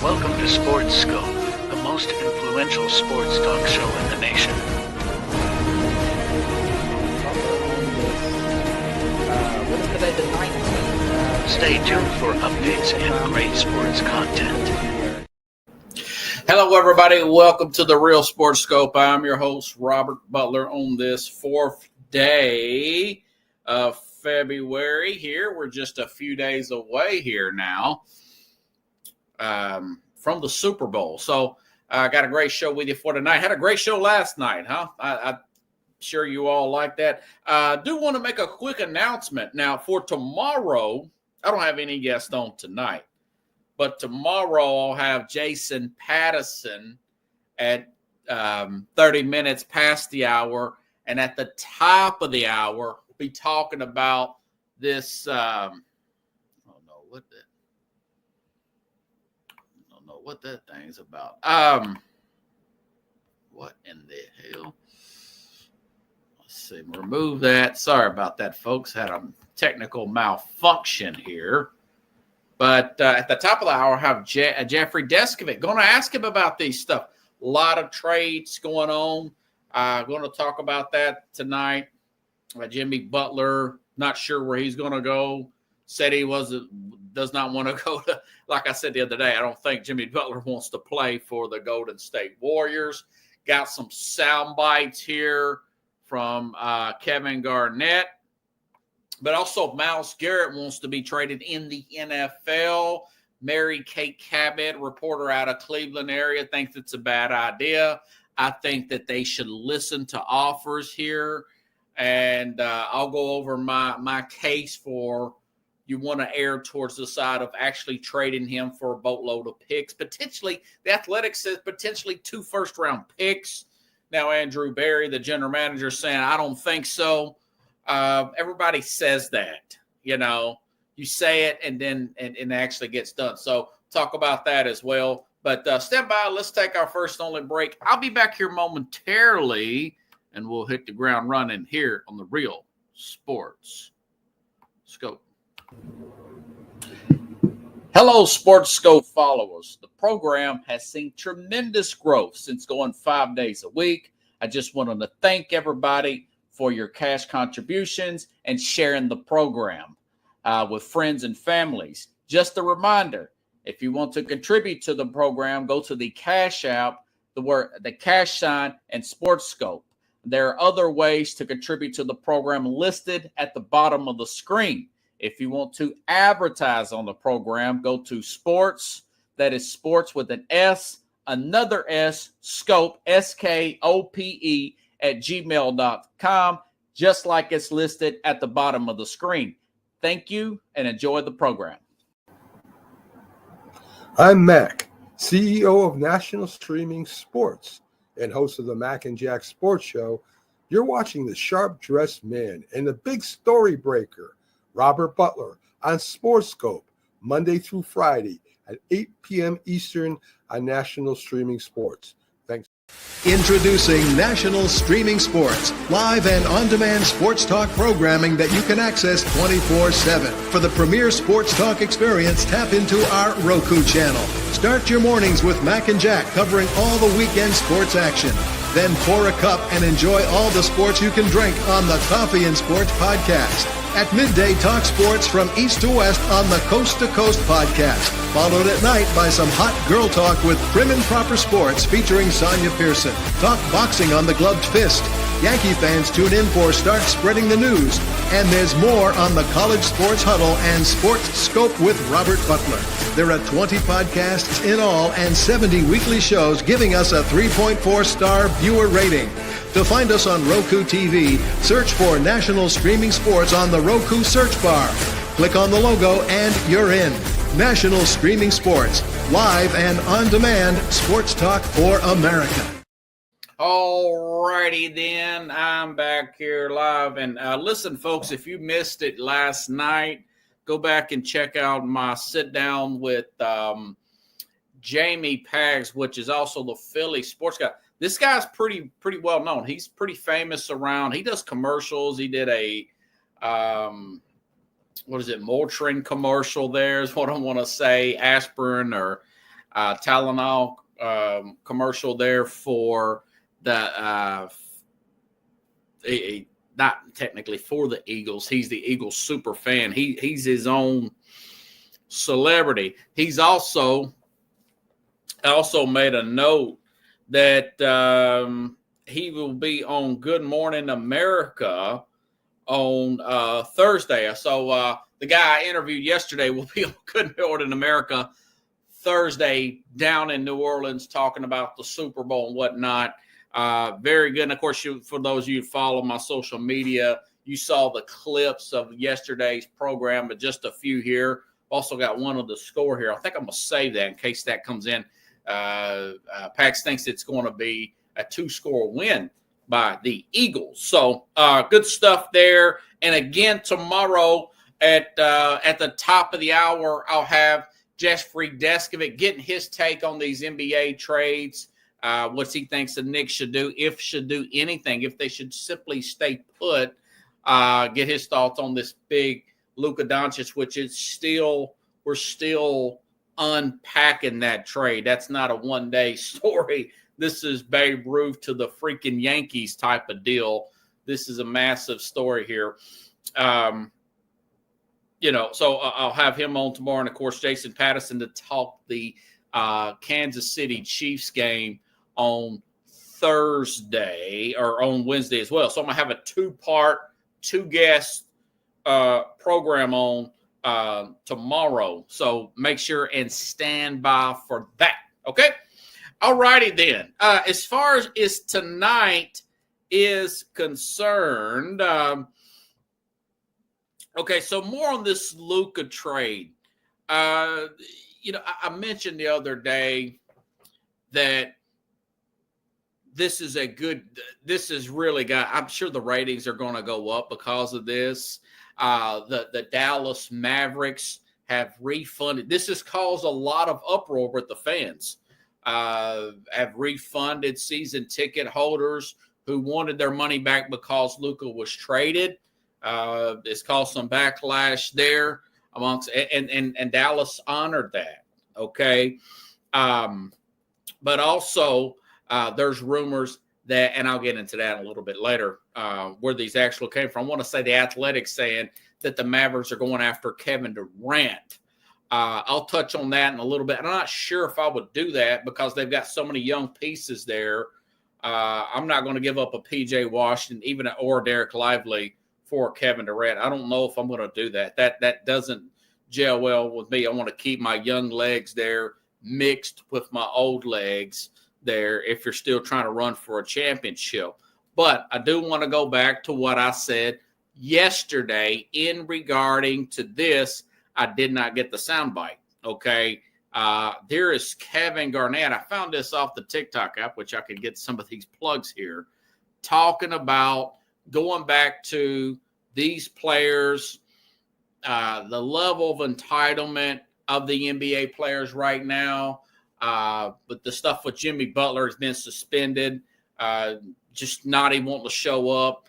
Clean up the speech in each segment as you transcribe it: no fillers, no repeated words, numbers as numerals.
Welcome to Sports Scope, the most influential sports talk show in the nation. Stay tuned for updates and great sports content. Hello, everybody. Welcome to the Real Sports Scope. I'm your host, Robert Butler, on this fourth day of February here. We're just a few days away here now from the Super Bowl. So I got a great show with you for tonight. Had a great show last night, huh? I'm sure you all like that. I do want to make a quick announcement. Now, for tomorrow, I don't have any guests on tonight, but tomorrow I'll have Jason Patterson at 30 minutes past the hour. And at the top of the hour, we'll be talking about this. I don't know what that thing's about. What in the hell? Let's see. Remove that. Sorry about that, folks. Had a technical malfunction here. But at the top of the hour, I have Jeffrey Deskovic. Going to ask him about these stuff. A lot of trades going on. Going to talk about that tonight. Jimmy Butler, not sure where he's going to go. Said he does not want to go to, like I said the other day, I don't think Jimmy Butler wants to play for the Golden State Warriors. Got some sound bites here from Kevin Garnett. But also Myles Garrett wants to be traded in the NFL. Mary Kate Cabot, reporter out of Cleveland area, thinks it's a bad idea. I think that they should listen to offers here. And I'll go over my case for you want to err towards the side of actually trading him for a boatload of picks. Potentially, the Athletics says potentially 2 first-round picks. Now, Andrew Berry, the general manager, is saying, I don't think so. Everybody says that, you say it and then it actually gets done. So talk about that as well. But stand by. Let's take our first and only break. I'll be back here momentarily and we'll hit the ground running here on the Real Sports Scope. Hello, Sports Scope followers. The program has seen tremendous growth since going 5 days a week. I just wanted to thank everybody for your cash contributions and sharing the program with friends and families. Just a reminder, if you want to contribute to the program, go to the Cash App, the cash sign, and Sports Scope. There are other ways to contribute to the program listed at the bottom of the screen. If you want to advertise on the program, go to Sports, that is Sports with an S, another S, Scope, SKOPE, at gmail.com, just like it's listed at the bottom of the screen. Thank you and enjoy the program. I'm Mac, CEO of National Streaming Sports and host of the Mac and Jack Sports Show. You're watching the sharp-dressed man and the big story breaker, Robert Butler, on Sports Scope, Monday through Friday at 8 p.m. Eastern on National Streaming Sports. Thanks. Introducing National Streaming Sports, live and on-demand sports talk programming that you can access 24/7. For the premier sports talk experience, tap into our Roku channel. Start your mornings with Mac and Jack covering all the weekend sports action. Then pour a cup and enjoy all the sports you can drink on the Coffee and Sports podcast. At midday, talk sports from east to west on the Coast to Coast podcast. Followed at night by some hot girl talk with Prim and Proper Sports featuring Sonia Pearson. Talk boxing on the Gloved Fist. Yankee fans tune in for Start Spreading the News. And there's more on the College Sports Huddle and Sports Scope with Robert Butler. There are 20 podcasts in all and 70 weekly shows giving us a 3.4-star viewer rating. To find us on Roku TV, search for National Streaming Sports on the Roku search bar. Click on the logo and you're in. National Streaming Sports, live and on-demand sports talk for America. All righty then, I'm back here live. And listen, folks, if you missed it last night, go back and check out my sit-down with Jamie Paggs, which is also the Philly sports guy. This guy's pretty well known. He's pretty famous around. He does commercials. He did a Motrin commercial there is what I want to say, aspirin or Tylenol commercial there for the not technically for the Eagles. He's the Eagles super fan. He's his own celebrity. He's also made a note that he will be on Good Morning America on Thursday. So the guy I interviewed yesterday will be on Good Morning America Thursday down in New Orleans talking about the Super Bowl and whatnot. Very good. And of course, for those of you who follow my social media, you saw the clips of yesterday's program, but just a few here. Also got one of the score here. I think I'm going to save that in case that comes in. Pax thinks it's going to be a 2-score win by the Eagles. So good stuff there. And again, tomorrow at the top of the hour, I'll have Jeffrey Deskovic getting his take on these NBA trades. What he thinks the Knicks should do, if should do anything, if they should simply stay put. Get his thoughts on this big Luka Doncic, which is we're still unpacking that trade. That's not a one-day story. This is Babe Ruth to the freaking Yankees type of deal. This is a massive story here. So I'll have him on tomorrow. And, of course, Jason Patterson to talk the Kansas City Chiefs game on Thursday or on Wednesday as well. So I'm going to have a 2-part, 2-guest program on tomorrow. So make sure and stand by for that. Okay. All righty then. As far as tonight is concerned, okay, so more on this Luka trade. I mentioned the other day that this is really got, I'm sure the ratings are going to go up because of this. The Dallas Mavericks have refunded. This has caused a lot of uproar with the fans. Have refunded season ticket holders who wanted their money back because Luka was traded. It's caused some backlash there amongst, and Dallas honored that. Okay. But also there's rumors that, and I'll get into that a little bit later, where these actually came from. I want to say the Athletic's saying that the Mavericks are going after Kevin Durant. I'll touch on that in a little bit. I'm not sure if I would do that because they've got so many young pieces there. I'm not going to give up a P.J. Washington, or Derek Lively for Kevin Durant. I don't know if I'm going to do that. That doesn't gel well with me. I want to keep my young legs there mixed with my old legs there if you're still trying to run for a championship. But I do want to go back to what I said yesterday in regarding to this. I did not get the soundbite. Okay. There is Kevin Garnett. I found this off the TikTok app, which I could get some of these plugs here, talking about going back to these players, the level of entitlement of the NBA players right now. But the stuff with Jimmy Butler has been suspended, just not even wanting to show up.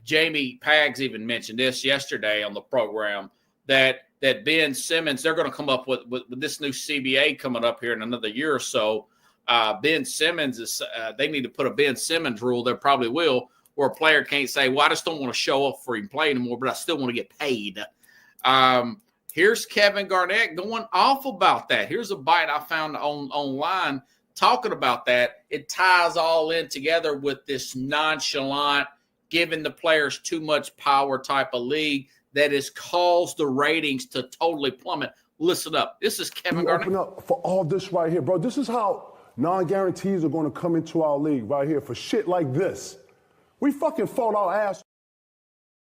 Jamie Pags even mentioned this yesterday on the program, that Ben Simmons, they're going to come up with this new CBA coming up here in another year or so. Ben Simmons is they need to put a Ben Simmons rule. They probably will, where a player can't say, well, I just don't want to show up for him play anymore, but I still want to get paid. Here's Kevin Garnett going off about that. Here's a bite I found online talking about that. It ties all in together with this nonchalant, giving the players too much power type of league that has caused the ratings to totally plummet. Listen up. This is Kevin Garnett. Open up for all this right here, bro. This is how non-guarantees are going to come into our league right here for shit like this. We fucking fought our ass.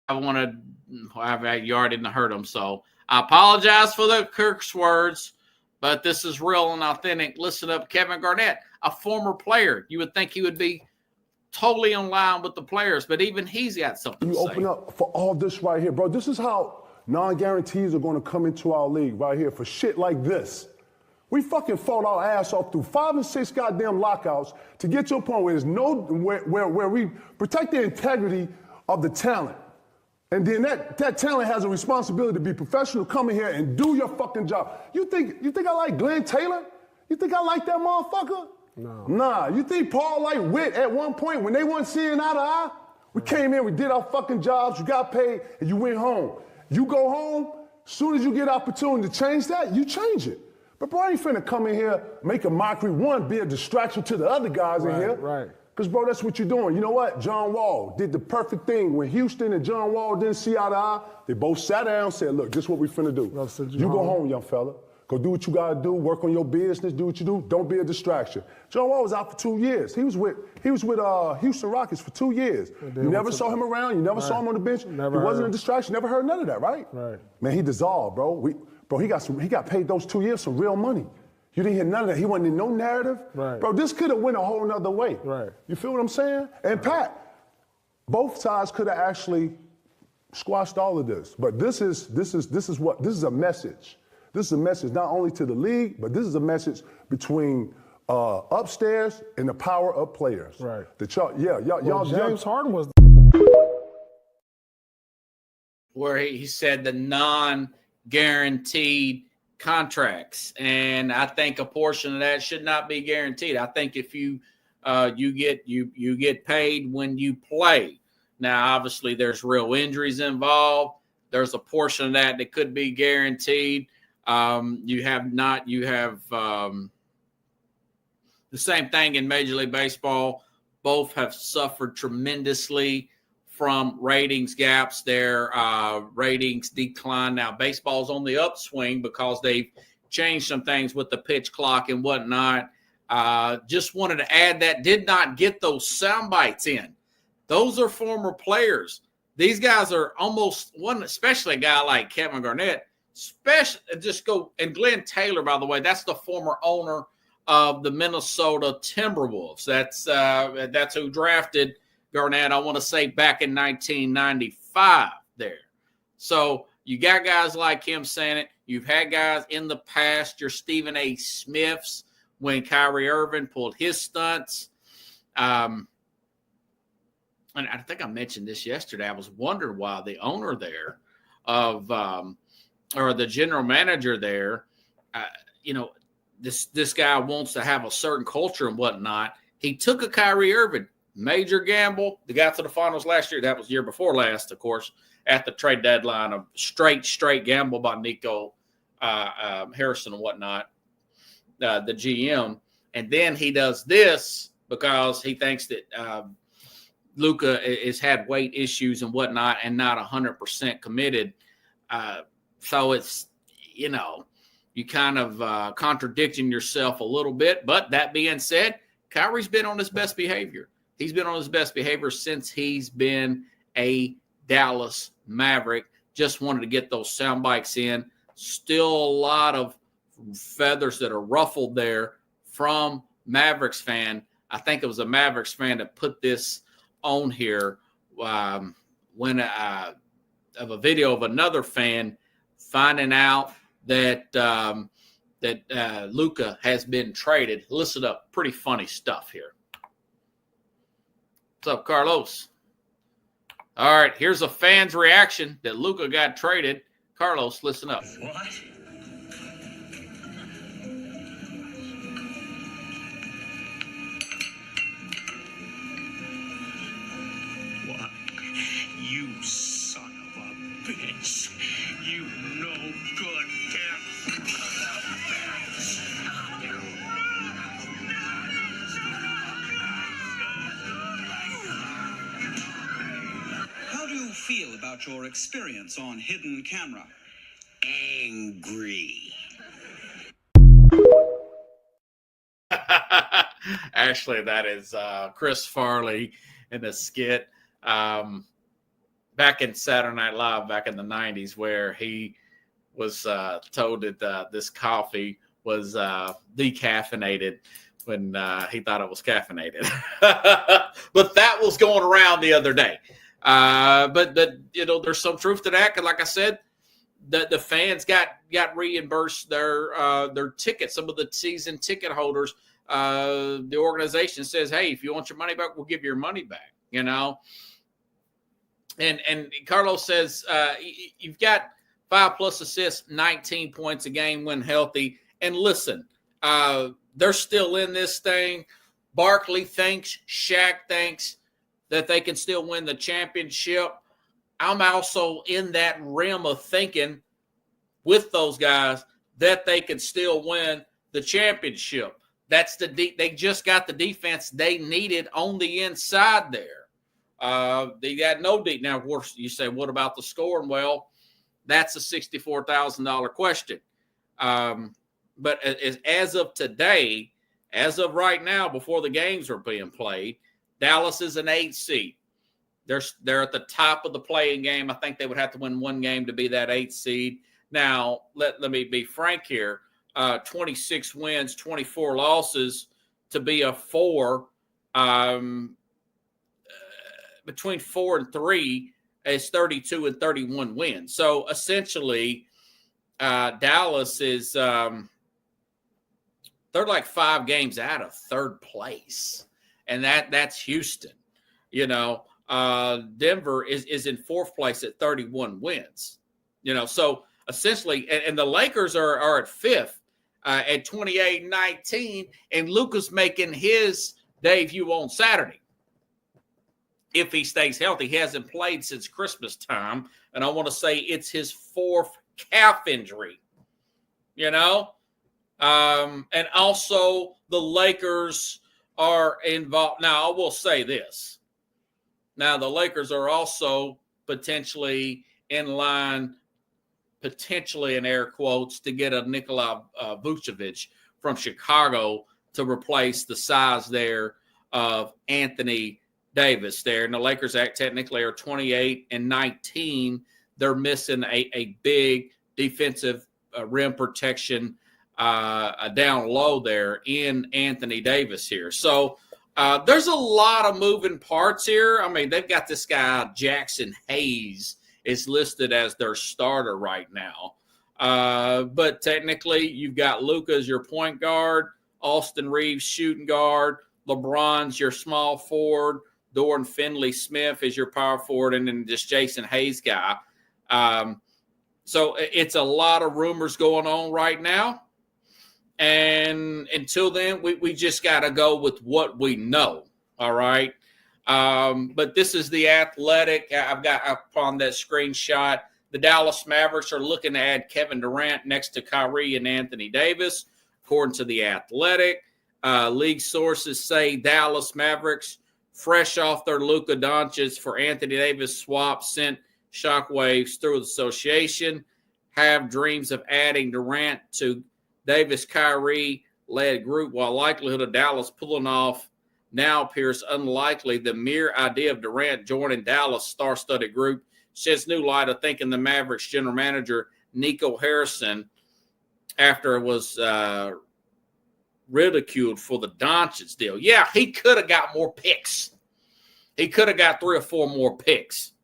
I you already didn't heard them, so I apologize for the curse words, but this is real and authentic. Listen up, Kevin Garnett, a former player. You would think he would be totally in line with the players, but even he's got something to say. Open up for all this right here, bro. This is how non-guarantees are going to come into our league right here for shit like this. We fucking fought our ass off through 5 and 6 goddamn lockouts to get to a point where there's where we protect the integrity of the talent. And then that talent has a responsibility to be professional, come in here and do your fucking job. You think I like Glenn Taylor? You think I like that motherfucker? No. Nah. You think Paul liked Witt at one point when they weren't seeing eye to eye? We came in, we did our fucking jobs, you got paid, and you went home. You go home, as soon as you get opportunity to change that, you change it. But bro, I ain't finna come in here, make a mockery, one, be a distraction to the other guys in here. Right. Because, bro, that's what you're doing. You know what? John Wall did the perfect thing. When Houston and John Wall didn't see eye to eye, they both sat down and said, look, this is what we finna do. You go home, young fella. Go do what you gotta do, work on your business, do what you do. Don't be a distraction. John Wall was out for 2 years. He was with Houston Rockets for 2 years. You never saw him around. You never saw him on the bench. He wasn't a distraction. Never heard none of that, right? Right. Man, he dissolved, bro. He got paid those 2 years some real money. You didn't hear none of that. He wasn't in no narrative. Right. Bro, this could have went a whole nother way. Right. You feel what I'm saying? And Pat, both sides could have actually squashed all of this. But this is a message. This is a message not only to the league, but this is a message between upstairs and the power up players. Right. Y'all James Harden was where he said the non-guaranteed contracts, and I think a portion of that should not be guaranteed. I think if you get paid when you play. Now, obviously, there's real injuries involved. There's a portion of that could be guaranteed. You have the same thing in Major League Baseball. Both have suffered tremendously from ratings gaps. Their ratings decline. Now, baseball's on the upswing because they've changed some things with the pitch clock and whatnot. Just wanted to add that. Did not get those sound bites in. Those are former players. These guys are almost one, especially a guy like Kevin Garnett. And Glenn Taylor, by the way, that's the former owner of the Minnesota Timberwolves. That's who drafted Garnett, I want to say, back in 1995 there. So you got guys like him saying it. You've had guys in the past, your Stephen A. Smiths, when Kyrie Irving pulled his stunts. And I think I mentioned this yesterday. I was wondering why the owner there or the general manager there, this guy wants to have a certain culture and whatnot. He took a Kyrie Irving, major gamble. They got to the finals last year. That was the year before last, of course, at the trade deadline. A straight gamble by Nico Harrison and whatnot, the GM. And then he does this because he thinks that Luka has had weight issues and whatnot and not 100% committed. So it's, you kind of contradicting yourself a little bit. But that being said, Kyrie's been on his best behavior. He's been on his best behavior since he's been a Dallas Maverick. Just wanted to get those sound bites in. Still a lot of feathers that are ruffled there from Mavericks fan. I think it was a Mavericks fan that put this on here of a video of another fan finding out that Luka has been traded. Listen up, pretty funny stuff here. What's up, Carlos? All right, here's a fan's reaction that Luka got traded. Carlos, listen up. What? What? You son of a bitch. You no good damn. How do you feel about your experience on Hidden Camera? Angry. Actually, that is Chris Farley in the skit back in Saturday Night Live back in the 90s, where he was told that this coffee was decaffeinated when he thought it was caffeinated. But that was going around the other day. But there's some truth to that. 'Cause like I said, the fans got reimbursed their tickets. Some of the season ticket holders, the organization says, hey, if you want your money back, we'll give you your money back, And Carlos says you've got 5+ assists, 19 points a game when healthy. And listen, they're still in this thing. Barkley thinks, Shaq thinks that they can still win the championship. I'm also in that realm of thinking with those guys that they can still win the championship. That's they just got the defense they needed on the inside there. They got no deep. Now, of course, you say, what about the scoring? Well, that's a $64,000 question. But as of today, as of right now, before the games are being played, Dallas is an 8 seed. They're at the top of the playing game. I think they would have to win one game to be that 8 seed. Now, let me be frank here. 26 wins, 24 losses to be a 4. Between 4 and 3 is 32 and 31 wins. So essentially, Dallas is they're like 5 games out of 3rd place, and that's Houston. You know, Denver is in 4th place at 31 wins. You know, so essentially, and the Lakers are at 5th at 28-19, and Luka's making his debut on Saturday. If he stays healthy, he hasn't played since Christmas time, and I want to say it's his 4th calf injury. You know, and also the Lakers are involved. Now, I will say this. Now, the Lakers are also potentially in line, potentially in air quotes, to get a Nikola Vucevic from Chicago to replace the size there of Anthony Davis there. And the Lakers technically are 28-19. They're missing a big defensive rim protection down low there in Anthony Davis here. So there's a lot of moving parts here. I mean, they've got this guy, Jackson Hayes, is listed as their starter right now. But technically, you've got Luka as your point guard, Austin Reeves shooting guard, LeBron's your small forward, Dorian Finney-Smith is your power forward, and then this Jackson Hayes guy. So it's a lot of rumors going on right now. And until then, we just got to go with what we know, all right? But this is The Athletic. I've got up on that screenshot. The Dallas Mavericks are looking to add Kevin Durant next to Kyrie and Anthony Davis, according to The Athletic. League sources say Dallas Mavericks, fresh off their Luka Doncic for Anthony Davis swap, sent shockwaves through the association, have dreams of adding Durant to Davis-Kyrie-led group, while likelihood of Dallas pulling off now appears unlikely. The mere idea of Durant joining Dallas' star-studded group sheds new light of thinking the Mavericks general manager Nico Harrison, after it was ridiculed for the Doncic deal. Yeah, he could have got more picks. He could have got 3 or 4 more picks,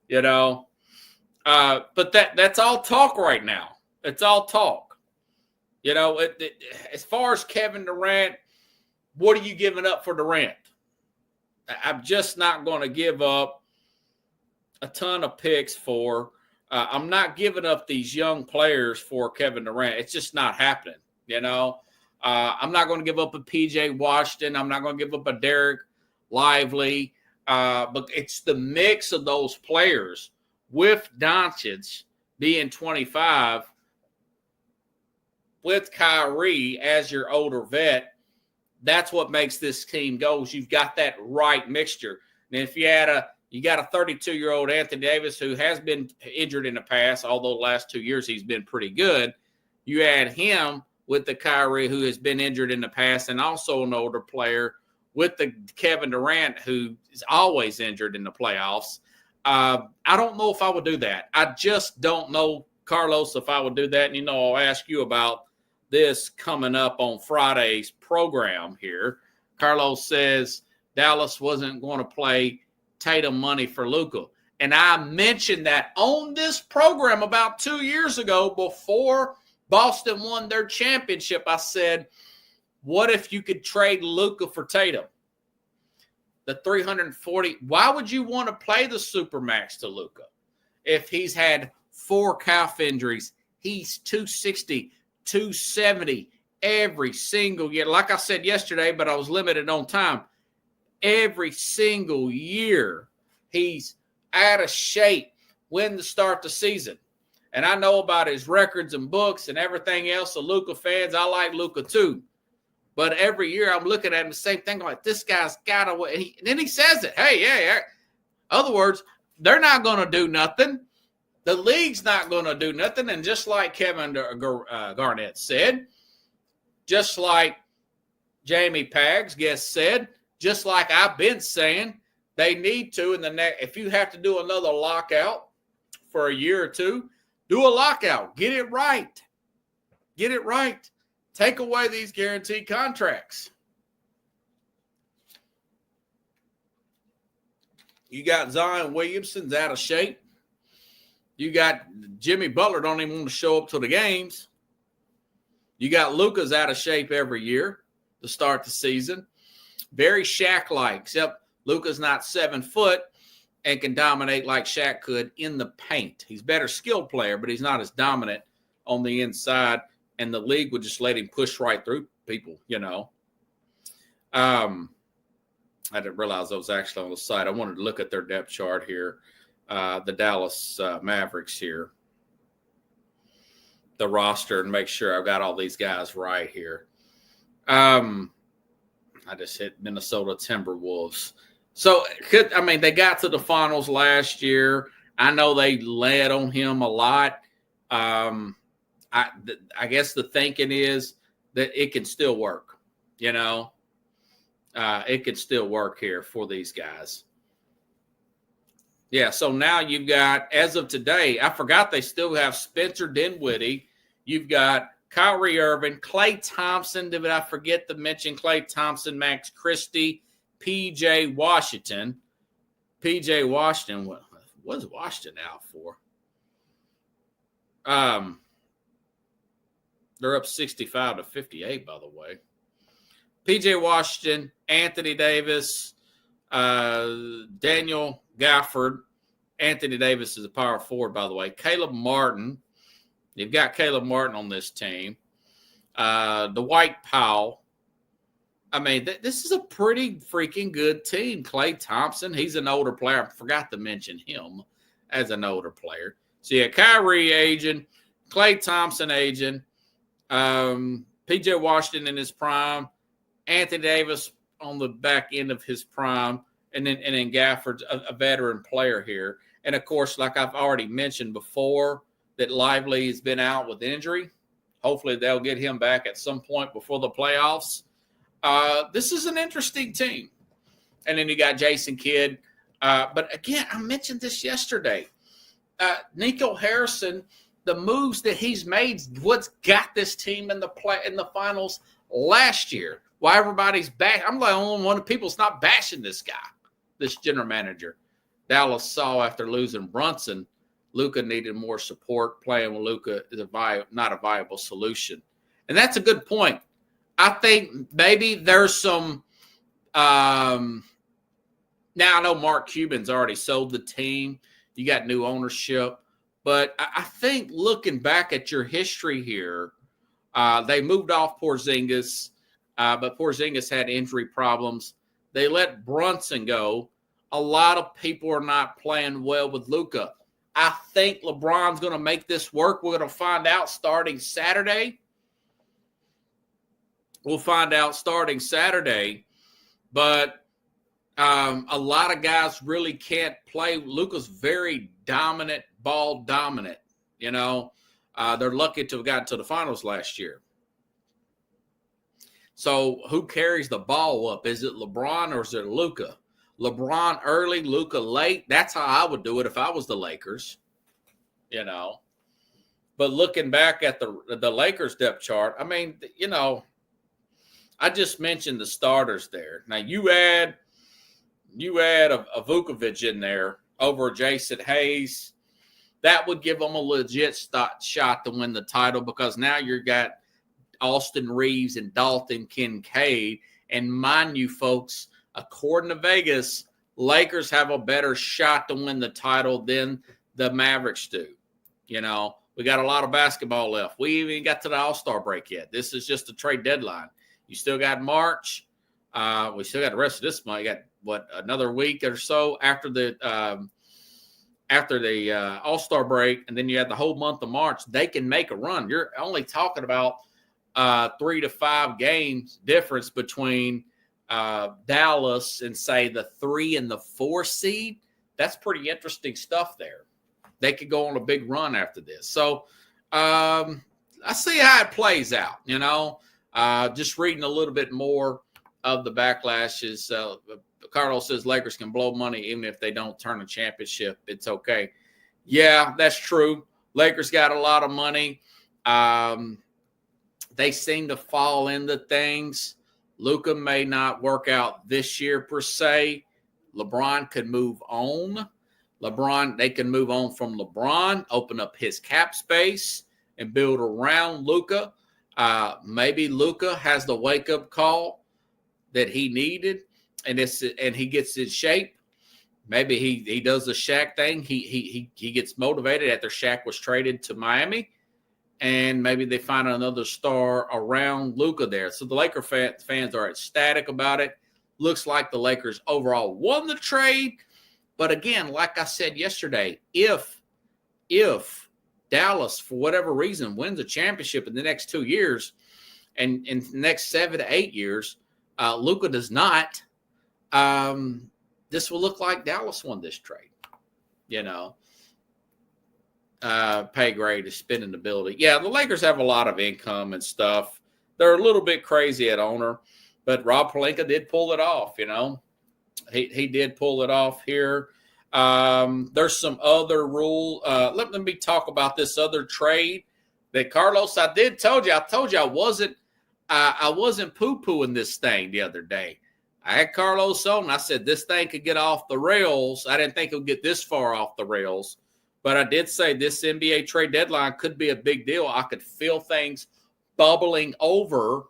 you know. But that's all talk right now. It's all talk. You know, as far as Kevin Durant, what are you giving up for Durant? I'm just not going to give up a ton of picks for. I'm not giving up these young players for Kevin Durant. It's just not happening, you know. I'm not going to give up a P.J. Washington. I'm not going to give up a Derek Lively. But it's the mix of those players with Doncic being 25, with Kyrie as your older vet. That's what makes this team go. You've got that right mixture. And if you got a 32-year-old Anthony Davis who has been injured in the past, although the last 2 years he's been pretty good, you add him with the Kyrie who has been injured in the past, and also an older player with the Kevin Durant who is always injured in the playoffs. I don't know if I would do that. I just don't know, Carlos, if I would do that. And, you know, I'll ask you about this coming up on Friday's program here. Carlos says Dallas wasn't going to play Tatum money for Luka. And I mentioned that on this program about 2 years ago before Boston won their championship. I said, what if you could trade Luka for Tatum? the 340. Why would you want to play the Supermax to Luka if he's had 4 calf injuries? He's 260, 270 every single year. Like I said yesterday, but I was limited on time. Every single year, he's out of shape when to start the season. And I know about his records and books and everything else. So Luka fans, I like Luka too. But every year I'm looking at him the same thing. Like, this guy's got to win. And then he says it. Hey, yeah. Other words, they're not going to do nothing. The league's not going to do nothing. And just like Kevin Garnett said, just like Jamie Paggs guest said, just like I've been saying, they need to in the next. If you have to do another lockout for a year or two, do a lockout. Get it right. Get it right. Take away these guaranteed contracts. You got Zion Williamson's out of shape. You got Jimmy Butler don't even want to show up to the games. You got Luka's out of shape every year to start the season. Very Shaq-like, except Luka's not 7 foot and can dominate like Shaq could in the paint. He's a better skilled player, but he's not as dominant on the inside, and the league would just let him push right through people, you know. I didn't realize I was actually on the site. I wanted to look at their depth chart here. The Dallas Mavericks here. The roster and make sure I've got all these guys right here. I just hit Minnesota Timberwolves. So, they got to the finals last year. I know they led on him a lot. I guess the thinking is that it can still work, you know. It can still work here for these guys. Yeah, so now you've got, as of today, I forgot they still have Spencer Dinwiddie. You've got Kyrie Irving, Klay Thompson. Did I forget to mention Klay Thompson, Max Christie, P.J. Washington. P.J. Washington, what is Washington out for? They're up 65-58, by the way. P.J. Washington, Anthony Davis, Daniel Gafford. Anthony Davis is a power forward, by the way. Caleb Martin. You've got Caleb Martin on this team. Dwight Powell. This is a pretty freaking good team. Klay Thompson, he's an older player. I forgot to mention him as an older player. So, yeah, Kyrie aging, Klay Thompson aging, P.J. Washington in his prime, Anthony Davis on the back end of his prime, and then Gafford's a veteran player here. And, of course, like I've already mentioned before, that Lively has been out with injury. Hopefully they'll get him back at some point before the playoffs. This is an interesting team. And then you got Jason Kidd. But, again, I mentioned this yesterday. Nico Harrison, the moves that he's made, what's got this team in the finals last year. Why everybody's back. I'm the only one of people that's not bashing this guy, this general manager. Dallas saw after losing Brunson, Luka needed more support. Playing with Luka is not a viable solution. And that's a good point. I think maybe there's some now I know Mark Cuban's already sold the team. You got new ownership. But I think looking back at your history here, they moved off Porzingis, but Porzingis had injury problems. They let Brunson go. A lot of people are not playing well with Luka. I think LeBron's going to make this work. We're going to find out starting Saturday. We'll find out starting Saturday. But a lot of guys really can't play. Luka's very dominant, ball dominant. You know, they're lucky to have gotten to the finals last year. So who carries the ball up? Is it LeBron or is it Luka? LeBron early, Luka late. That's how I would do it if I was the Lakers, you know. But looking back at the Lakers depth chart, I mean, you know, I just mentioned the starters there. Now you add a Vukovic in there over Jason Hayes. That would give them a legit shot to win the title because now you've got Austin Reeves and Dalton Kincaid. And mind you, folks, according to Vegas, Lakers have a better shot to win the title than the Mavericks do. You know, we got a lot of basketball left. We even got to the All-Star break yet. This is just a trade deadline. You still got March. We still got the rest of this month. You got, another week or so after the All-Star break, and then you have the whole month of March. They can make a run. You're only talking about 3 to 5 games difference between Dallas and, say, the 3 and the 4 seed. That's pretty interesting stuff there. They could go on a big run after this. So I see how it plays out, you know. Just reading a little bit more of the backlashes. Carlos says Lakers can blow money even if they don't turn a championship. It's okay. Yeah, that's true. Lakers got a lot of money. They seem to fall into things. Luka may not work out this year per se. LeBron could move on. They can move on from LeBron, open up his cap space, and build around Luka. Maybe Luka has the wake-up call that he needed, and he gets in shape. Maybe he does the Shaq thing. He gets motivated after Shaq was traded to Miami, and maybe they find another star around Luka there. So the Laker fans are ecstatic about it. Looks like the Lakers overall won the trade. But again, like I said yesterday, if Dallas, for whatever reason, wins a championship in the next 2 years and in the next 7 to 8 years, Luka does not, this will look like Dallas won this trade, you know. Pay grade is spinning the building. Yeah, the Lakers have a lot of income and stuff. They're a little bit crazy at owner, but Rob Pelinka did pull it off, you know. He did pull it off here. There's some other rule. Let me talk about this other trade that Carlos, I told you I wasn't poo-pooing this thing the other day. I had Carlos on, and I said this thing could get off the rails. I didn't think it would get this far off the rails, but I did say this NBA trade deadline could be a big deal. I could feel things bubbling over,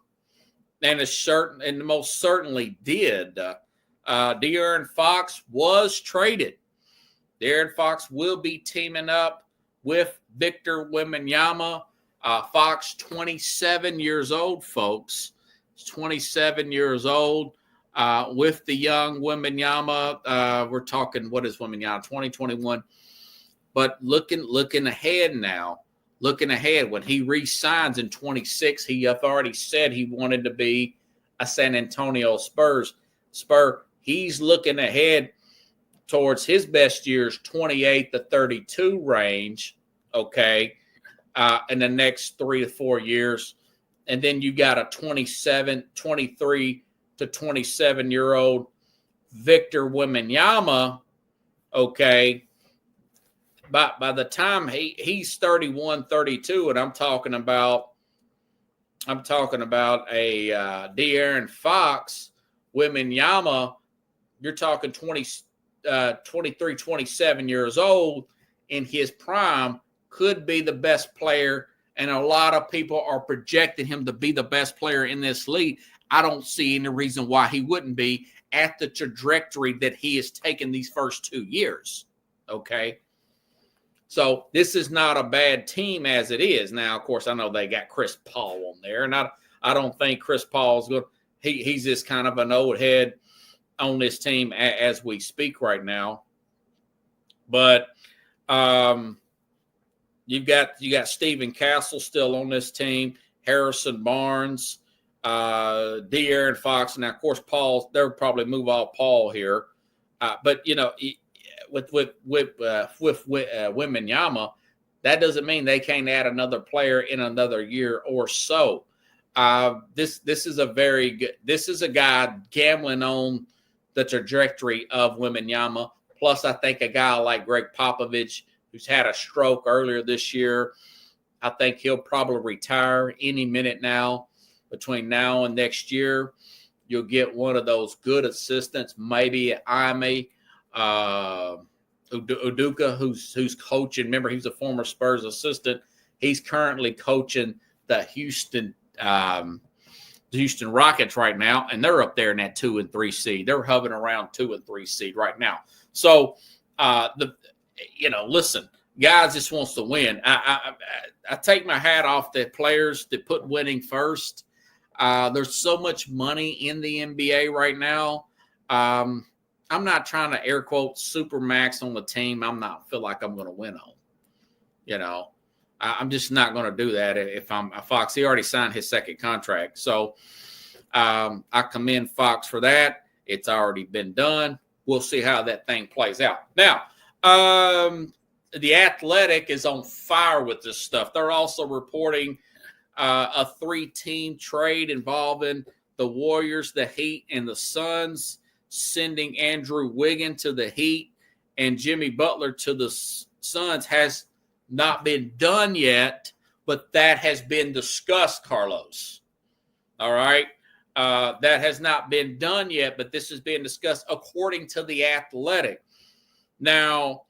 and it most certainly did. De'Aaron Fox was traded. De'Aaron Fox will be teaming up with Victor Wembanyama. Fox, 27 years old, folks. He's 27 years old with the young Wembanyama. We're talking, what is Wembanyama, 2021. But looking ahead now, when he re-signs in 26, he have already said he wanted to be a San Antonio Spur. He's looking ahead towards his best years, 28 to 32 range, okay, in the next 3 to 4 years. And then you got a 23 to 27-year-old Victor Wembanyama, okay. By the time he's 31, 32, and I'm talking about a De'Aaron Fox, Wembanyama, you're talking 23, 27 years old in his prime, could be the best player, and a lot of people are projecting him to be the best player in this league. I don't see any reason why he wouldn't be at the trajectory that he has taken these first 2 years, okay? So this is not a bad team as it is. Now, of course, I know they got Chris Paul on there, and I don't think Chris Paul's good. He's just kind of an old head on this team as we speak right now. But you got Stephen Castle still on this team, Harrison Barnes, De'Aaron Fox, and now, of course, Paul. They'll probably move off Paul here. But you know, with Wembanyama, that doesn't mean they can't add another player in another year or so. This is a very good. This is a guy gambling on the trajectory of Wembanyama. Plus, I think a guy like Greg Popovich, who's had a stroke earlier this year, I think he'll probably retire any minute now. Between now and next year, you'll get one of those good assistants, maybe Ime Udoka, who's coaching. Remember, he's a former Spurs assistant. He's currently coaching the Houston the Houston Rockets right now, and they're up there in that 2 and 3 seed. They're hovering around 2 and 3 seed right now. So, listen, guys just wants to win. I take my hat off to players that put winning first. There's so much money in the NBA right now. I'm not trying to air quote super max on the team I'm not feel like I'm going to win on. I'm just not going to do that if I'm a Fox. He already signed his second contract. So I commend Fox for that. It's already been done. We'll see how that thing plays out. Now, The Athletic is on fire with this stuff. They're also reporting a 3-team trade involving the Warriors, the Heat, and the Suns, sending Andrew Wiggins to the Heat and Jimmy Butler to the Suns has not been done yet, but that has been discussed, Carlos. All right? That has not been done yet, but this is being discussed according to The Athletic. Now,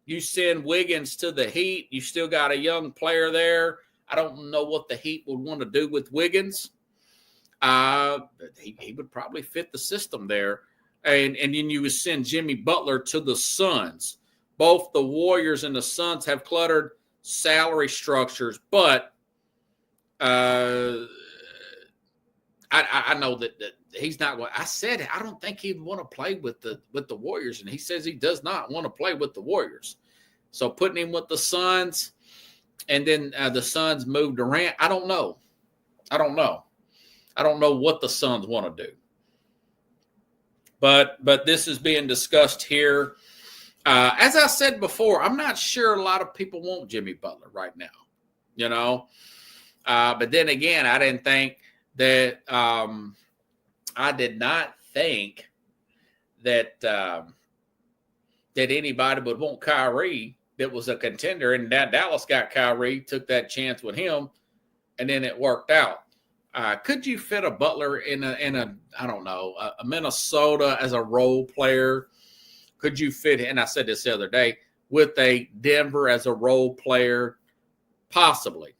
you send Wiggins to the Heat. You still got a young player there. I don't know what the Heat would want to do with Wiggins. He would probably fit the system there. And then you would send Jimmy Butler to the Suns. Both the Warriors and the Suns have cluttered salary structures, but I know that he's not going. I said I don't think he'd want to play with the Warriors, and he says he does not want to play with the Warriors. So putting him with the Suns, and then the Suns moved Durant. I don't know. I don't know what the Suns want to do. But this is being discussed here. As I said before, I'm not sure a lot of people want Jimmy Butler right now, But then again, I didn't think that I did not think that that anybody would want Kyrie that was a contender. And Dallas got Kyrie, took that chance with him, and then it worked out. Could you fit a Butler in a I don't know, a Minnesota as a role player? Could you fit, and I said this the other day, with a Denver as a role player? Possibly.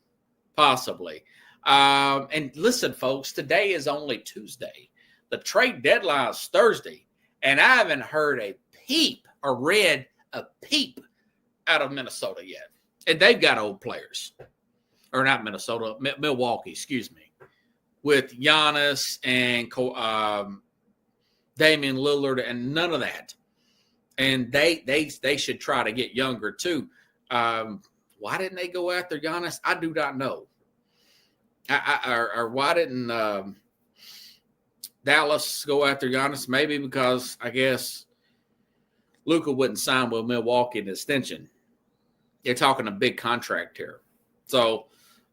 And listen, folks, today is only Tuesday. The trade deadline is Thursday, and I haven't heard a peep or read a peep out of Minnesota yet. And they've got old players. Or not Minnesota, Milwaukee, excuse me, with Giannis and Damian Lillard and none of that. And they should try to get younger too. Why didn't they go after Giannis? I do not know. Or why didn't Dallas go after Giannis? Maybe because I guess Luka wouldn't sign with Milwaukee an extension. They're talking a big contract here. So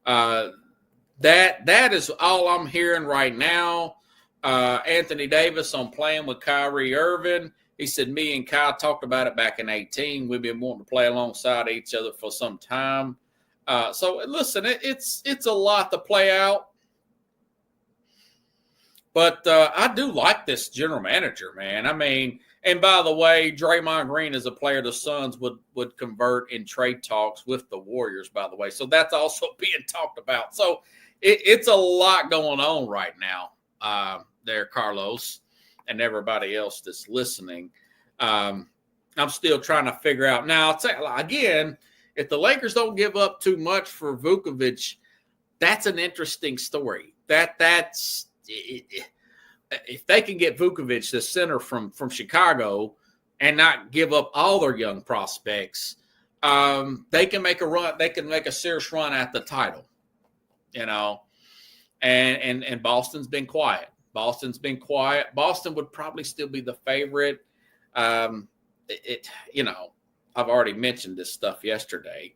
that is all I'm hearing right now. Anthony Davis on playing with Kyrie Irving. He said, me and Kyle talked about it back in 2018. We've been wanting to play alongside each other for some time. So listen, it's a lot to play out. But I do like this general manager, man. I mean, and by the way, Draymond Green is a player the Suns would convert in trade talks with the Warriors, by the way. So that's also being talked about. So it's a lot going on right now there, Carlos, and everybody else that's listening. I'm still trying to figure out. Now, I'll say again, if the Lakers don't give up too much for Vucevic, that's an interesting story. That's if they can get Vucevic, the center from Chicago, and not give up all their young prospects, they can make a run. They can make a serious run at the title, And Boston's been quiet. Boston would probably still be the favorite. I've already mentioned this stuff yesterday.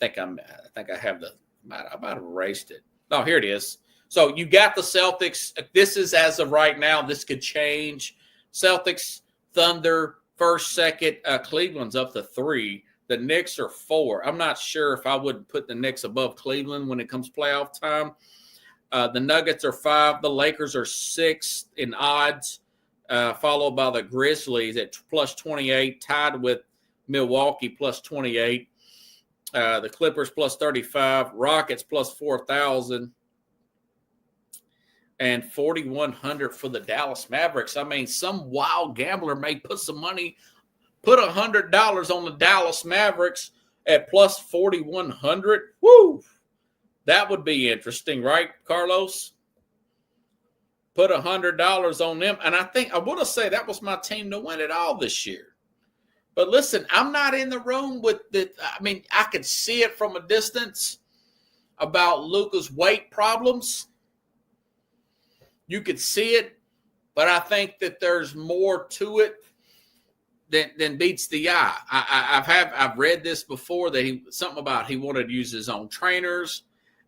I might have erased it. Oh, here it is. So you got the Celtics. This is as of right now. This could change. Celtics, Thunder, first, second. Cleveland's up to 3. The Knicks are 4. I'm not sure if I would put the Knicks above Cleveland when it comes playoff time. The Nuggets are 5. The Lakers are 6 in odds, followed by the Grizzlies at plus 28, tied with Milwaukee plus 28. The Clippers plus 35. Rockets plus 4,000. and 4,100 for the Dallas Mavericks. I mean, some wild gambler may put some money, put $100 on the Dallas Mavericks at plus 4,100. Woo! That would be interesting, right, Carlos? Put $100 on them. And I want to say that was my team to win it all this year. But listen, I'm not in the room with the, I mean, I could see it from a distance about Luka's weight problems. You could see it, but I think that there's more to it than beats the eye. I've read this before that something about he wanted to use his own trainers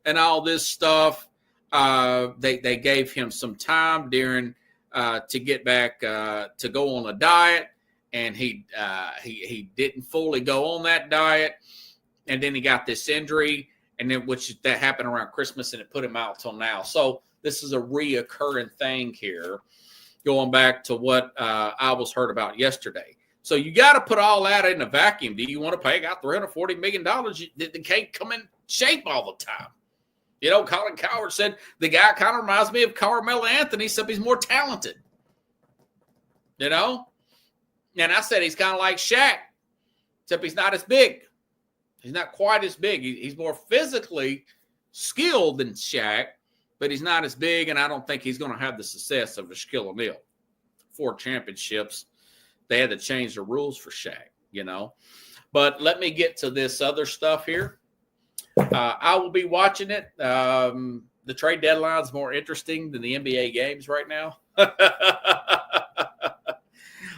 and all this stuff. They gave him some time during to get back to go on a diet, and he didn't fully go on that diet, and then he got this injury, and then that happened around Christmas, and it put him out till now. So this is a reoccurring thing here, going back to what I was heard about yesterday. So you got to put all that in a vacuum. Do you want to pay a guy $340 million that can't come in shape all the time? You know, Colin Cowherd said the guy kind of reminds me of Carmelo Anthony, except he's more talented. You know? And I said he's kind of like Shaq, except he's not as big. He's not quite as big. He's more physically skilled than Shaq, but he's not as big, and I don't think he's going to have the success of a Shaquille O'Neal. 4 championships. They had to change the rules for Shaq, you know. But let me get to this other stuff here. I will be watching it. The trade deadline is more interesting than the NBA games right now.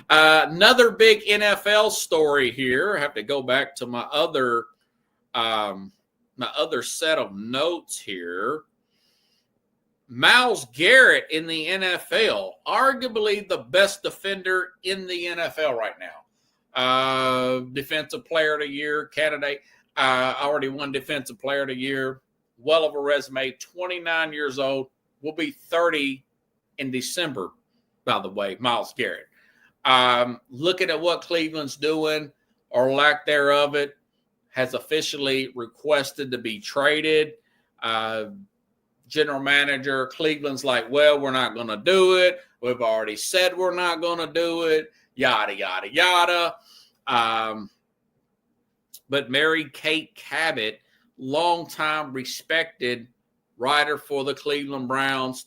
Another big NFL story here. I have to go back to my other set of notes here. Myles Garrett in the NFL, arguably the best defender in the NFL right now. Defensive Player of the Year candidate. Already won Defensive Player of the Year. Well of a resume. 29 years old. Will be 30 in December, by the way, Myles Garrett. Looking at what Cleveland's doing, or lack thereof it, has officially requested to be traded. General manager, Cleveland's like, well, we're not going to do it. We've already said we're not going to do it. Yada, yada, yada. But Mary Kate Cabot, longtime respected writer for the Cleveland Browns,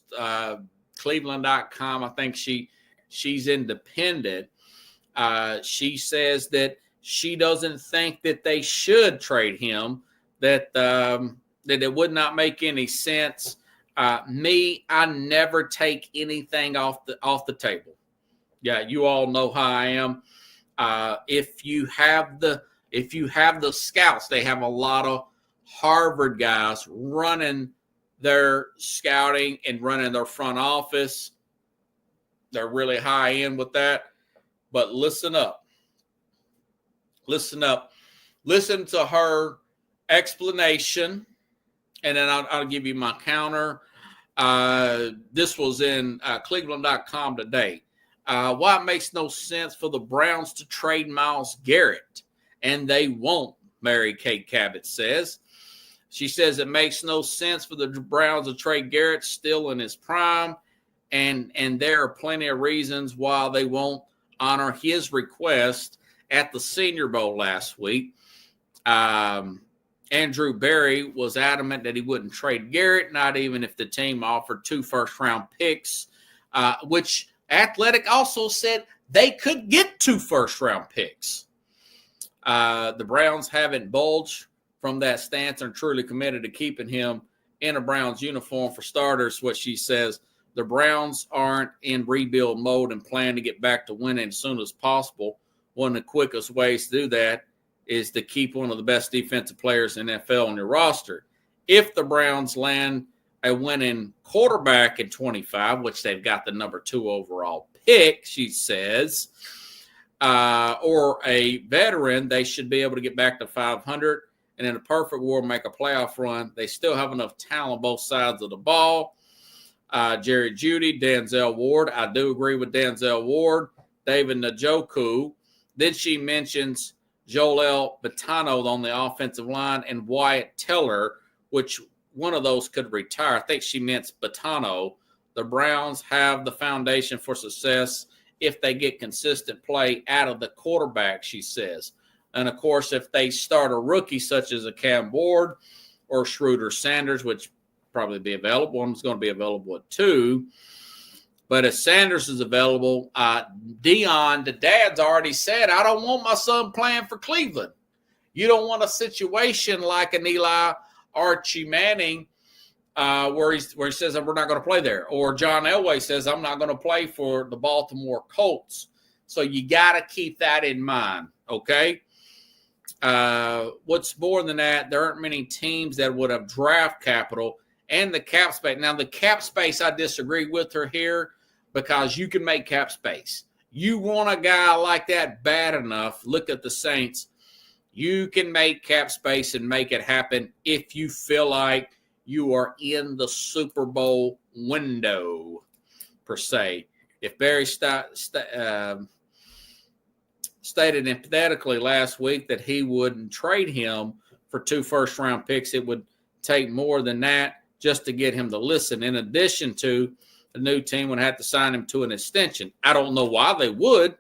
Cleveland.com. I think she's independent. She says that she doesn't think that they should trade him, that it would not make any sense. I never take anything off the table. Yeah, you all know how I am. If you have the scouts, they have a lot of Harvard guys running their scouting and running their front office. They're really high end with that. But listen up. Listen up. Listen to her explanation, and then I'll give you my counter. This was in Cleveland.com today. Why it makes no sense for the Browns to trade Myles Garrett, and they won't, Mary Kate Cabot says. She says it makes no sense for the Browns to trade Garrett still in his prime, and there are plenty of reasons why they won't honor his request at the Senior Bowl last week. Andrew Berry was adamant that he wouldn't trade Garrett, not even if the team offered 2 first-round picks, which Athletic also said they could get 2 first-round picks. The Browns haven't budged from that stance and are truly committed to keeping him in a Browns uniform. For starters, what she says, the Browns aren't in rebuild mode and plan to get back to winning as soon as possible. One of the quickest ways to do that is to keep one of the best defensive players in the NFL on your roster. If the Browns land a winning quarterback in 25, which they've got the number 2 overall pick, she says, or a veteran, they should be able to get back to 500 and in a perfect world make a playoff run. They still have enough talent on both sides of the ball. Jerry Jeudy, Denzel Ward. I do agree with Denzel Ward. David Njoku. Then she mentions Joel Batano on the offensive line and Wyatt Teller, which one of those could retire. I think she meant Batano the Browns have the foundation for success if they get consistent play out of the quarterback, she says. And, of course, if they start a rookie such as a Cam Ward or Schroeder Sanders, which probably be available, one's going to be available at 2. But if Sanders is available, Dion, the dad's already said, I don't want my son playing for Cleveland. You don't want a situation like an Eli Archie Manning where he says we're not going to play there. Or John Elway says I'm not going to play for the Baltimore Colts. So you got to keep that in mind, okay? What's more than that, there aren't many teams that would have draft capital and the cap space. Now, the cap space, I disagree with her here because you can make cap space. You want a guy like that bad enough, look at the Saints. You can make cap space and make it happen if you feel like you are in the Super Bowl window, per se. If Barry stated emphatically last week that he wouldn't trade him for 2 first-round picks, it would take more than that just to get him to listen. In addition to, the new team would have to sign him to an extension. I don't know why they would.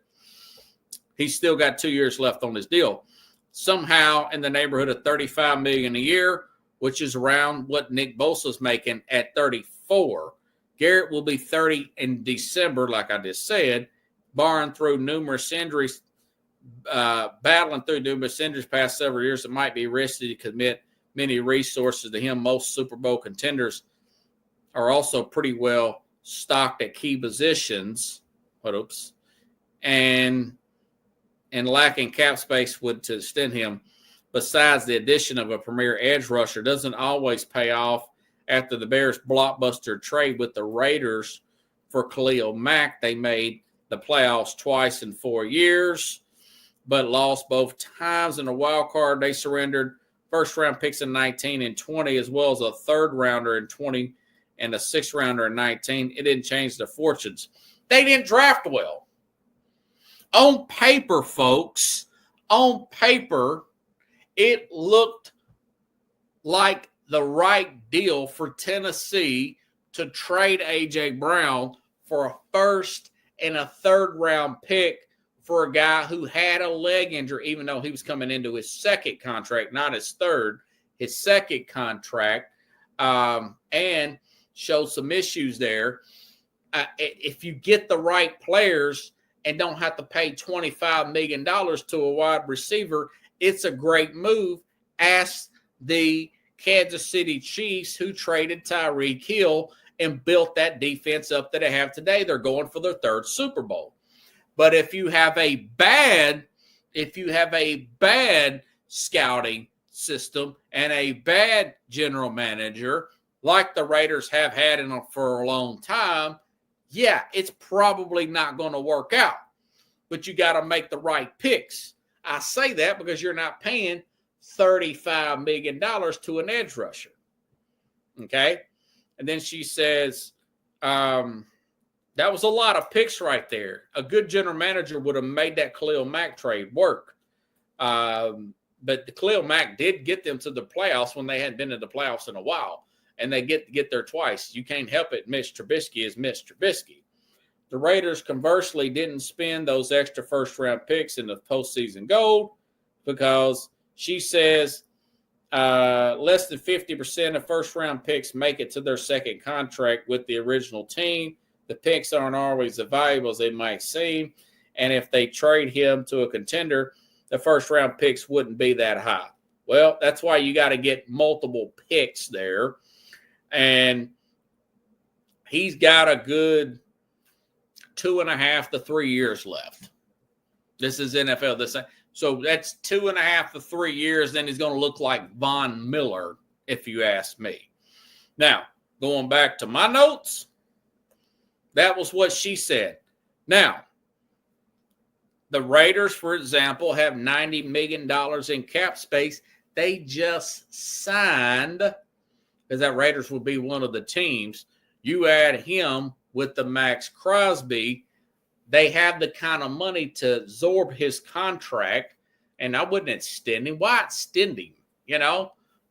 He's still got 2 years left on his deal. Somehow in the neighborhood of $35 million a year, which is around what Nick Bosa's making at 34. Garrett will be 30 in December, like I just said, battling through numerous injuries past several years. It might be risky to commit many resources to him. Most Super Bowl contenders are also pretty well stocked at key positions. And lacking cap space would to extend him. Besides, the addition of a premier edge rusher doesn't always pay off. After the Bears' blockbuster trade with the Raiders for Khalil Mack, they made the playoffs twice in 4 years, but lost both times in a wild card. They surrendered first-round picks in 19 and 20, as well as a third-rounder in 20 and a sixth-rounder in 19. It didn't change their fortunes. They didn't draft well. On paper, folks, it looked like the right deal for Tennessee to trade A.J. Brown for a first and a third-round pick for a guy who had a leg injury, even though he was coming into his second contract, not his third, his second contract, and showed some issues there. If you get the right players and don't have to pay $25 million to a wide receiver, it's a great move. Ask the Kansas City Chiefs, who traded Tyreek Hill and built that defense up that they have today. They're going for their 3rd Super Bowl. But if you have a bad scouting system and a bad general manager, like the Raiders have had for a long time, yeah, it's probably not going to work out. But you got to make the right picks. I say that because you're not paying $35 million to an edge rusher. Okay? And then she says, that was a lot of picks right there. A good general manager would have made that Khalil Mack trade work. But the Khalil Mack did get them to the playoffs when they hadn't been in the playoffs in a while. And they get there twice. You can't help it. Mitch Trubisky is Mitch Trubisky. The Raiders, conversely, didn't spend those extra first-round picks in the postseason gold because she says less than 50% of first-round picks make it to their second contract with the original team. The picks aren't always as valuable as they might seem. And if they trade him to a contender, the first-round picks wouldn't be that high. Well, that's why you got to get multiple picks there. And he's got a good 2.5 to 3 years left. This is NFL. So that's 2.5 to 3 years. Then he's going to look like Von Miller, if you ask me. Now, going back to my notes, that was what she said. Now, the Raiders, for example, have $90 million in cap space. They just signed, because that Raiders will be one of the teams. You add him with the Max Crosby, they have the kind of money to absorb his contract, and I wouldn't extend him. Why extend him?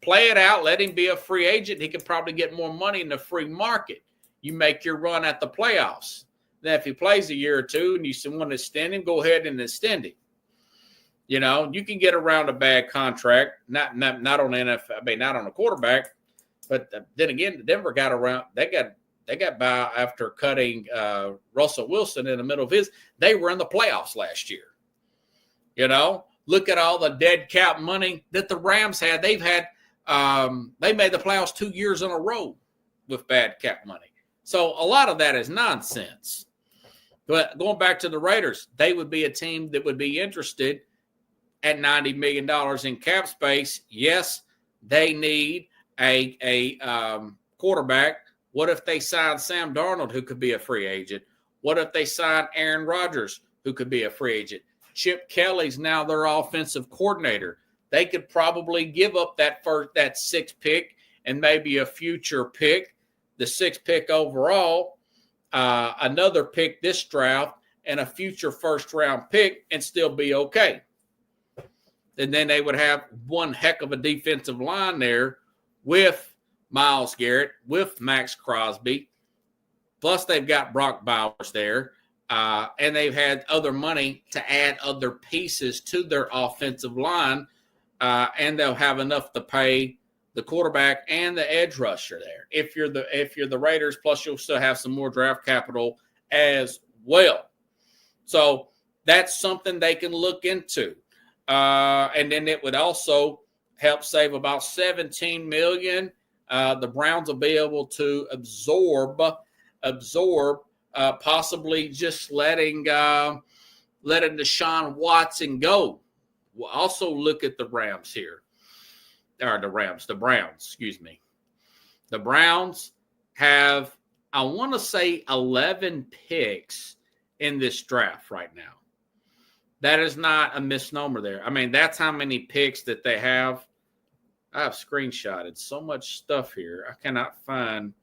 Play it out, let him be a free agent. He could probably get more money in the free market. you make your run at the playoffs. Then if he plays a year or two and you want to extend him, go ahead and extend him. You know, you can get around a bad contract, not on NFL, I mean, not on a quarterback, but then again, Denver got around. They got by after cutting Russell Wilson in the middle of his. They were in the playoffs last year. You know, look at all the dead cap money that the Rams had. They've had they made the playoffs 2 years in a row with bad cap money. So a lot of that is nonsense. But going back to the Raiders, they would be a team that would be interested at $90 million in cap space. Yes, they need a quarterback. What if they sign Sam Darnold, who could be a free agent? What if they sign Aaron Rodgers, who could be a free agent? Chip Kelly's now their offensive coordinator. They could probably give up that sixth pick and maybe a future pick, the sixth pick overall, another pick this draft, and a future first-round pick and still be okay. And then they would have one heck of a defensive line there with Myles Garrett, with Max Crosby. Plus, they've got Brock Bowers there. And they've had other money to add other pieces to their offensive line. And they'll have enough to pay the quarterback and the edge rusher there. If you're the Raiders, plus you'll still have some more draft capital as well. So that's something they can look into. And then it would also help save about $17 million. The Browns will be able to absorb possibly just letting Deshaun Watson go. We'll also look at the Rams here. Or the Browns, excuse me. The Browns have, I want to say, 11 picks in this draft right now. That is not a misnomer there. I mean, that's how many picks that they have. I have screenshotted so much stuff here. I cannot find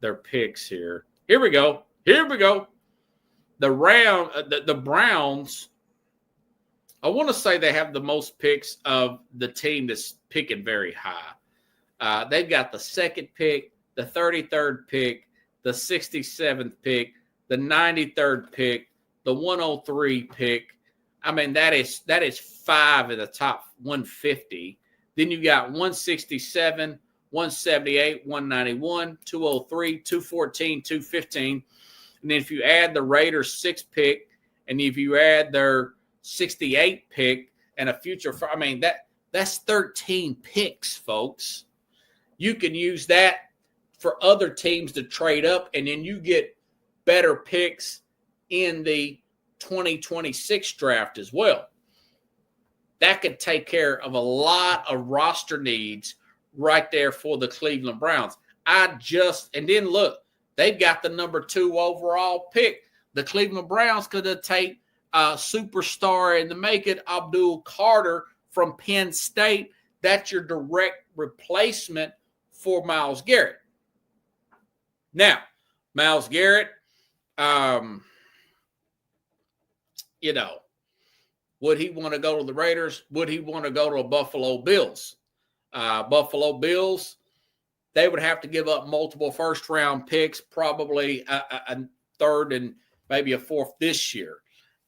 their picks here. Here we go. The Browns, I want to say they have the most picks of the team that's picking very high. They've got the second pick, the 33rd pick, the 67th pick, the 93rd pick, the 103 pick. I mean, that is 5 in the top 150. Then you got 167, 178, 191, 203, 214, 215. And then if you add the Raiders' 6th pick, and if you add their 68 pick and a future, I mean, that's 13 picks, folks. You can use that for other teams to trade up, and then you get better picks in the 2026 draft as well. That could take care of a lot of roster needs right there for the Cleveland Browns. And then look, they've got the number 2 overall pick. The Cleveland Browns could have taken a superstar and to make it Abdul Carter from Penn State. That's your direct replacement for Myles Garrett. Now, Myles Garrett, would he want to go to the Raiders? Would he want to go to the Buffalo Bills? Buffalo Bills, they would have to give up multiple first-round picks, probably a third and maybe a fourth this year.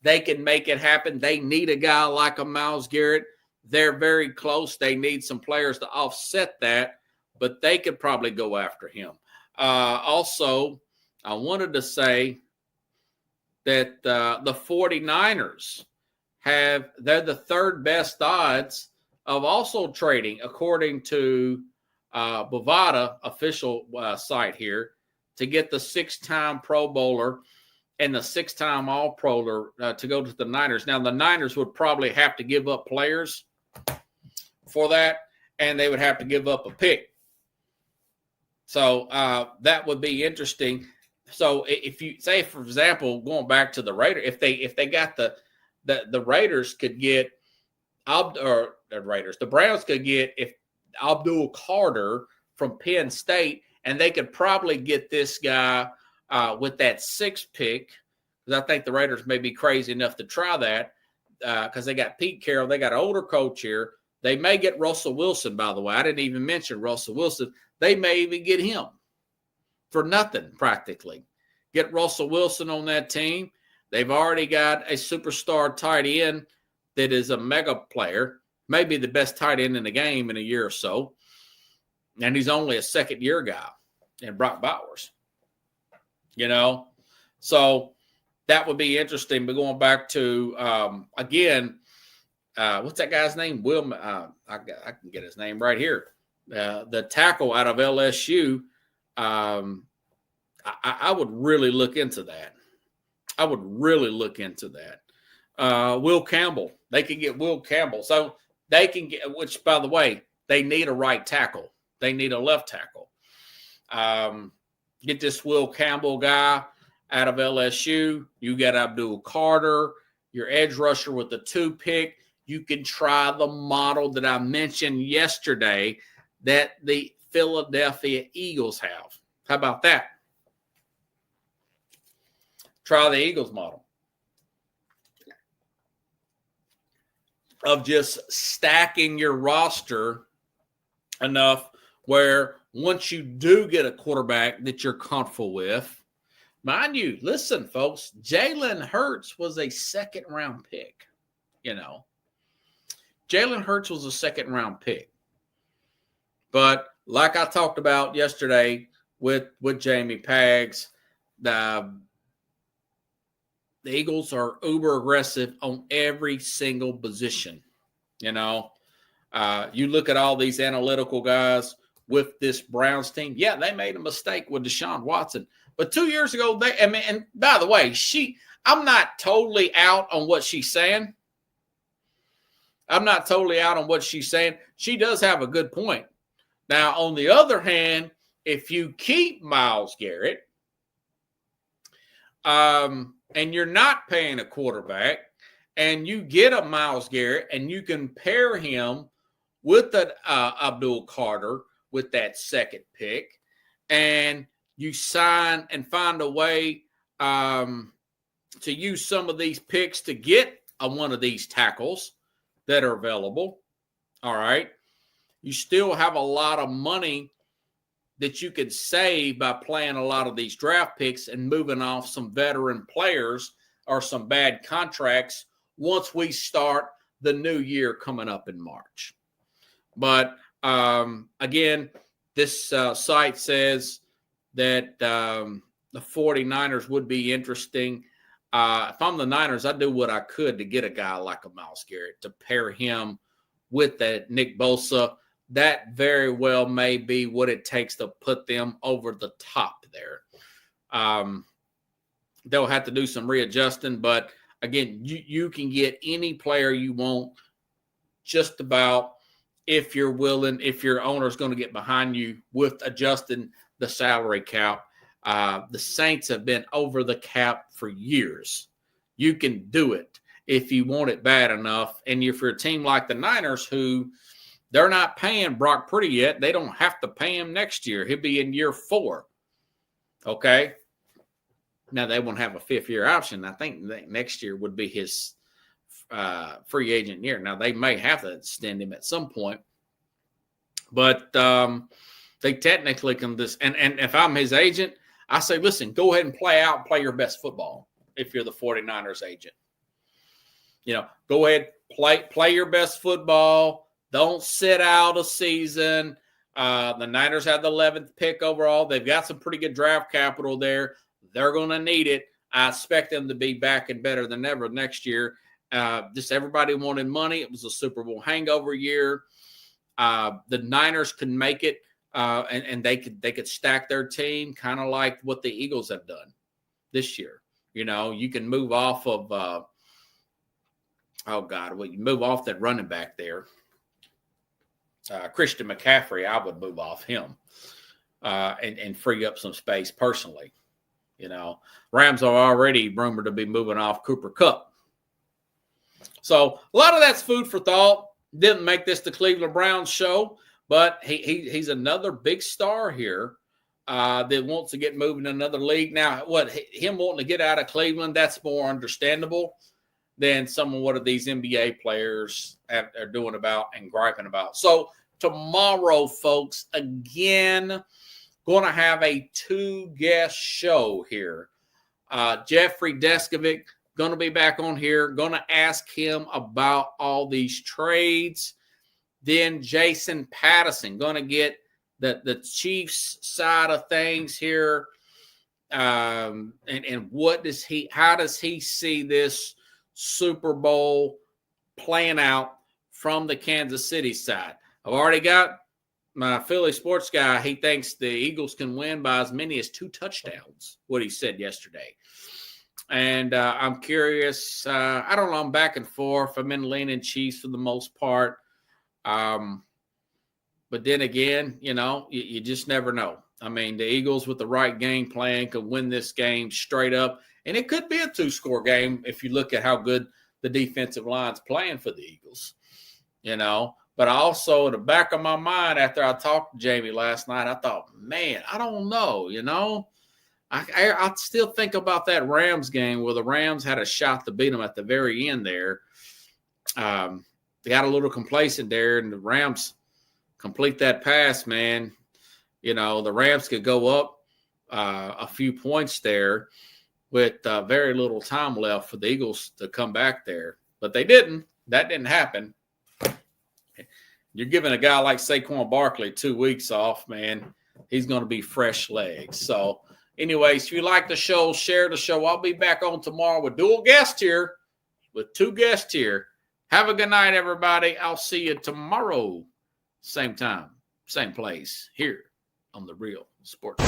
They can make it happen. They need a guy like a Myles Garrett. They're very close. They need some players to offset that, but they could probably go after him. Also, I wanted to say that the 49ers they're the third best odds of also trading, according to Bovada official site here, to get the 6-time Pro Bowler and the 6-time All-Proler to go to the Niners. Now, the Niners would probably have to give up players for that, and they would have to give up a pick. So that would be interesting. So if you say, for example, going back to the Raiders, if they got the Raiders could get the Browns could get if Abdul Carter from Penn State, and they could probably get this guy with that 6th pick, because I think the Raiders may be crazy enough to try that because they got Pete Carroll. They got an older coach here. They may get Russell Wilson, by the way. I didn't even mention Russell Wilson. They may even get him. for nothing practically. Get Russell Wilson on that team. They've already got a superstar tight end that is a mega player, maybe the best tight end in the game in a year or so. And he's only a second-year guy in Brock Bowers. So that would be interesting. But going back to, again, what's that guy's name? I can get his name right here. The tackle out of LSU, I would really look into that. Will Campbell. They can get Will Campbell. So they can get, which, by the way, they need a right tackle. They need a left tackle. Get this Will Campbell guy out of LSU. You got Abdul Carter, your edge rusher with the 2 pick. You can try the model that I mentioned yesterday that the Philadelphia Eagles have. How about that? Try the Eagles model of just stacking your roster enough where once you do get a quarterback that you're comfortable with, mind you, listen, folks, Jalen Hurts was a second-round pick, Jalen Hurts was a second-round pick. But like I talked about yesterday with Jamie Pags, the Eagles are uber aggressive on every single position. You look at all these analytical guys with this Browns team. Yeah, they made a mistake with Deshaun Watson. But 2 years ago, and by the way, I'm not totally out on what she's saying. She does have a good point. Now, on the other hand, if you keep Myles Garrett, and you're not paying a quarterback, and you get a Myles Garrett, and you can pair him with that Abdul Carter with that second pick, and you sign and find a way to use some of these picks to get one of these tackles that are available, all right, you still have a lot of money that you could save by playing a lot of these draft picks and moving off some veteran players or some bad contracts once we start the new year coming up in March. But again, this site says that the 49ers would be interesting. If I'm the Niners, I'd do what I could to get a guy like a Myles Garrett to pair him with that Nick Bosa. That very well may be what it takes to put them over the top there. They'll have to do some readjusting, but again, you can get any player you want just about if you're willing, if your owner's going to get behind you with adjusting the salary cap. The Saints have been over the cap for years. You can do it if you want it bad enough. And if you're a team like the Niners, who they're not paying Brock Purdy yet, they don't have to pay him next year. He'll be in year 4. Okay. Now they won't have a 5th-year option. I think next year would be his free agent year. Now they may have to extend him at some point, but they technically can just. And if I'm his agent, I say, listen, go ahead and play your best football. If you're the 49ers agent, go ahead, play your best football. Don't sit out a season. The Niners have the 11th pick overall. They've got some pretty good draft capital there. They're going to need it. I expect them to be back and better than ever next year. Just everybody wanted money. It was a Super Bowl hangover year. The Niners can make it, and they could stack their team kind of like what the Eagles have done this year. You can move off of you move off that running back there. Christian McCaffrey, I would move off him and free up some space personally. Rams are already rumored to be moving off Cooper Kupp. So a lot of that's food for thought. Didn't make this the Cleveland Browns show, but he's another big star here that wants to get moving in another league. Now, him wanting to get out of Cleveland, that's more understandable than some of what these NBA players are doing about and griping about. So tomorrow, folks, again, going to have a 2-guest show here. Jeffrey Deskovic going to be back on here, going to ask him about all these trades. Then Jason Patterson going to get the Chiefs side of things here. And how does he see this Super Bowl playing out from the Kansas City side? I've already got my Philly sports guy. He thinks the Eagles can win by as many as 2 touchdowns, what he said yesterday. And I'm curious. I don't know. I'm back and forth. I'm in leaning Chiefs for the most part. But then again, you just never know. I mean, the Eagles with the right game plan could win this game straight up. And it could be a 2-score game if you look at how good the defensive line's playing for the Eagles, But also in the back of my mind, after I talked to Jamie last night, I thought, man, I don't know, I still think about that Rams game where the Rams had a shot to beat them at the very end there. They got a little complacent there, and the Rams complete that pass, man. The Rams could go up a few points there with very little time left for the Eagles to come back there. But they didn't. That didn't happen. You're giving a guy like Saquon Barkley 2 weeks off, man. He's going to be fresh legs. So, anyways, if you like the show, share the show. I'll be back on tomorrow with 2 guests here. Have a good night, everybody. I'll see you tomorrow. Same time, same place, here on The Real Sports.